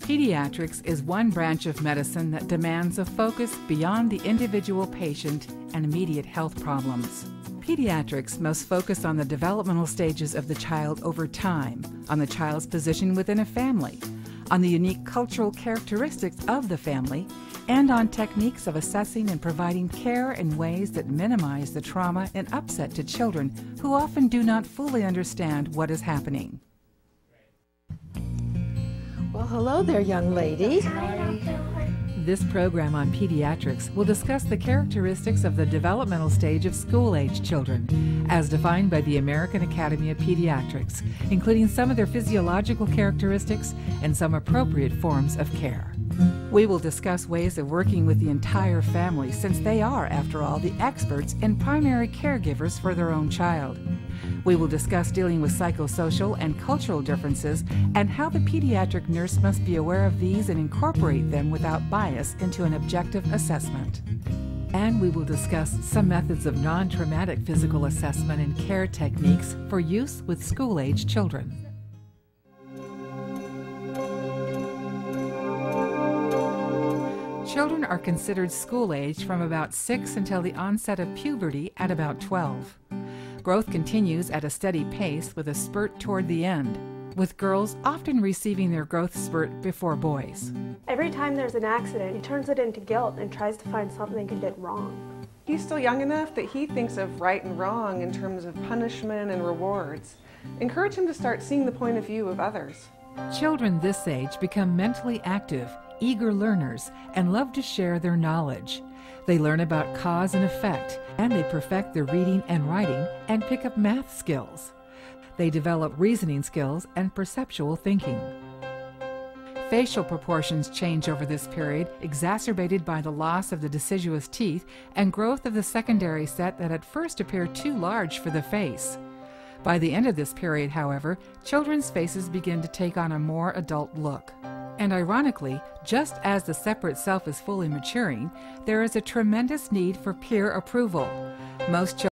Pediatrics is one branch of medicine that demands a focus beyond the individual patient and immediate health problems. Pediatrics must focus on the developmental stages of the child over time, on the child's position within a family, on the unique cultural characteristics of the family, and on techniques of assessing and providing care in ways that minimize the trauma and upset to children who often do not fully understand what is happening. Well, hello there, young lady. This program on pediatrics will discuss the characteristics of the developmental stage of school-age children, as defined by the American Academy of Pediatrics, including some of their physiological characteristics and some appropriate forms of care. We will discuss ways of working with the entire family, since they are, after all, the experts and primary caregivers for their own child. We will discuss dealing with psychosocial and cultural differences and how the pediatric nurse must be aware of these and incorporate them without bias into an objective assessment. And we will discuss some methods of non-traumatic physical assessment and care techniques for use with school-age children. Children are considered school-age from about 6 until the onset of puberty at about 12. Growth continues at a steady pace with a spurt toward the end, with girls often receiving their growth spurt before boys. Every time there's an accident, he turns it into guilt and tries to find something he did wrong. He's still young enough that he thinks of right and wrong in terms of punishment and rewards. Encourage him to start seeing the point of view of others. Children this age become mentally active, eager learners, and love to share their knowledge. They learn about cause and effect, and they perfect their reading and writing and pick up math skills. They develop reasoning skills and perceptual thinking. Facial proportions change over this period, exacerbated by the loss of the deciduous teeth and growth of the secondary set that at first appear too large for the face. By the end of this period, however, children's faces begin to take on a more adult look. And ironically, just as the separate self is fully maturing, there is a tremendous need for peer approval. Most children